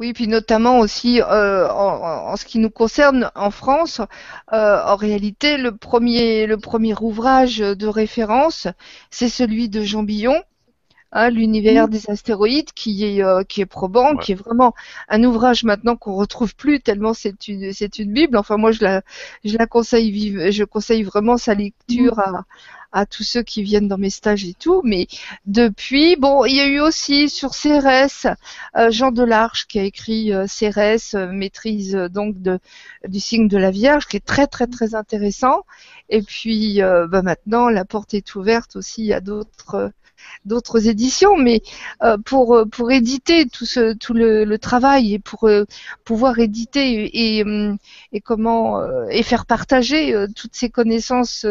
Oui, puis notamment aussi en ce qui nous concerne en France, en réalité, le premier ouvrage de référence, c'est celui de Jean Billon, hein, l'univers Mm. des astéroïdes, qui est probant, Ouais. qui est vraiment un ouvrage maintenant qu'on retrouve plus tellement c'est une bible. Enfin, moi, je la conseille je conseille vraiment sa Mm. lecture à tous ceux qui viennent dans mes stages et tout. Mais depuis, bon, il y a eu aussi sur Cérès, Jean Delarche qui a écrit Cérès, maîtrise donc du signe de la Vierge, qui est très très très intéressant. Et puis, bah, maintenant, la porte est ouverte aussi à d'autres éditions, mais pour éditer tout le travail et pour pouvoir éditer et faire partager toutes ces connaissances,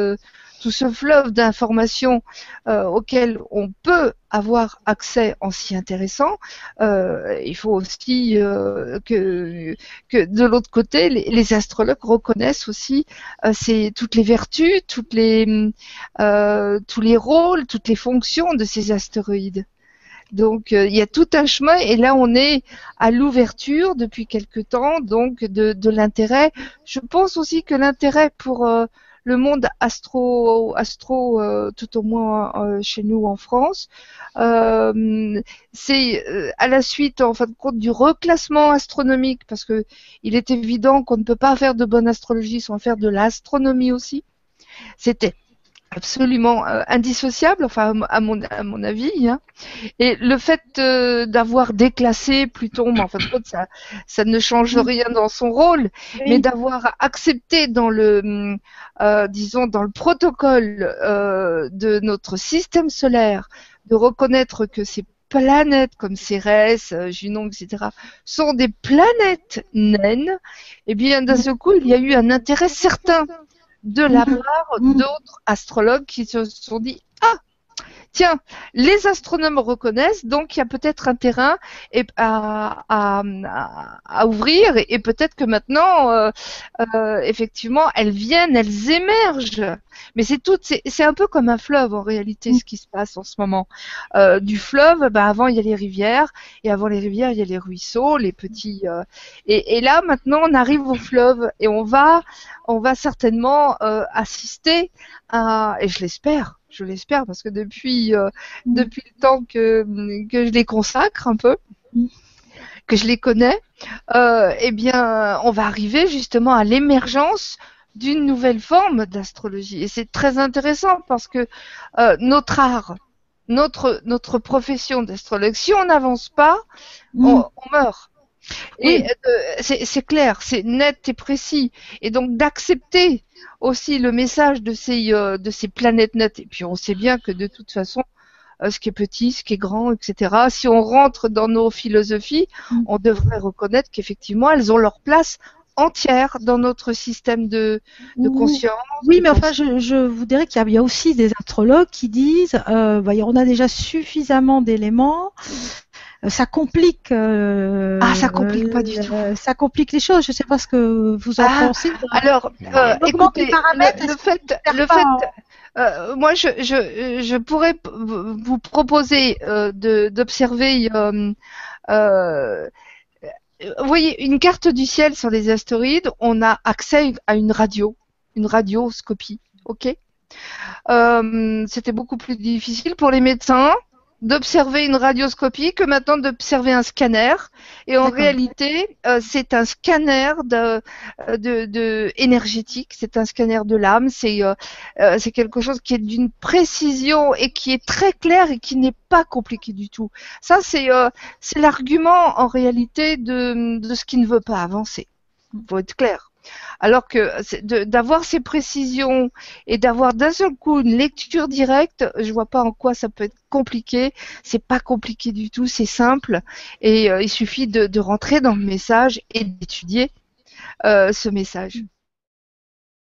tout ce fleuve d'informations auxquelles on peut avoir accès en s'y intéressant, il faut aussi que de l'autre côté, les astrologues reconnaissent aussi toutes les vertus, tous les rôles, toutes les fonctions de ces astéroïdes. Donc il y a tout un chemin et là on est à l'ouverture depuis quelque temps donc de l'intérêt. Je pense aussi que l'intérêt pour le monde astro tout au moins chez nous en France, c'est à la suite en fin de compte du reclassement astronomique parce que il est évident qu'on ne peut pas faire de bonne astrologie sans faire de l'astronomie aussi. C'était absolument indissociable, enfin à mon avis, hein. Et le fait d'avoir déclassé Pluton, mais en fin de compte, ça ne change Mm. rien dans son rôle, mais Oui. d'avoir accepté disons, dans le protocole de notre système solaire, de reconnaître que ces planètes comme Cérès, Junon, etc., sont des planètes naines, et bien d'un Mm. seul coup, il y a eu un intérêt certain de la Mm. part Mm. d'autres astrologues qui se sont dit ah tiens, les astronomes reconnaissent, donc il y a peut-être un terrain à ouvrir et peut-être que maintenant, effectivement, elles viennent, elles émergent. Mais c'est un peu comme un fleuve en réalité Mm. ce qui se passe en ce moment. Du fleuve, bah, avant il y a les rivières et avant les rivières il y a les ruisseaux, les petits. Et là maintenant on arrive au fleuve et on va certainement assister et je l'espère parce que Mm. depuis le temps que je les consacre un peu, Mm. que je les connais, eh bien, on va arriver justement à l'émergence d'une nouvelle forme d'astrologie. Et c'est très intéressant parce que notre art, notre profession d'astrologue, si on n'avance pas, Mm. on meurt. Et Oui. c'est clair, c'est net et précis. Et donc d'accepter aussi le message de ces planètes nettes. Et puis on sait bien que de toute façon, ce qui est petit, ce qui est grand, etc., si on rentre dans nos philosophies, Mm. on devrait reconnaître qu'effectivement, elles ont leur place entière dans notre système de Ou- conscience, Oui, de mais enfin, pensée. je vous dirais qu'il y a aussi des astrologues qui disent, on a déjà suffisamment d'éléments, Ah, ça complique pas du tout. ça complique les choses. Je ne sais pas ce que vous en Ah, pensez. alors, Ouais. On augmente les écoutez, paramètres, le est-ce qu'on fait, ne perd le pas fait, moi, je pourrais vous proposer d'observer, euh, vous voyez, une carte du ciel sur les astéroïdes, on a accès à une radioscopie, ok? C'était beaucoup plus difficile pour les médecins d'observer une radioscopie que maintenant d'observer un scanner. Et en D'accord. réalité, c'est un scanner énergétique, c'est un scanner de l'âme, c'est quelque chose qui est d'une précision et qui est très clair et qui n'est pas compliqué du tout. Ça, c'est l'argument en réalité de ce qui ne veut pas avancer. Faut être clair. Alors que d'avoir ces précisions et d'avoir d'un seul coup une lecture directe, je vois pas en quoi ça peut être compliqué. C'est pas compliqué du tout, c'est simple et il suffit de rentrer dans le message et d'étudier ce message.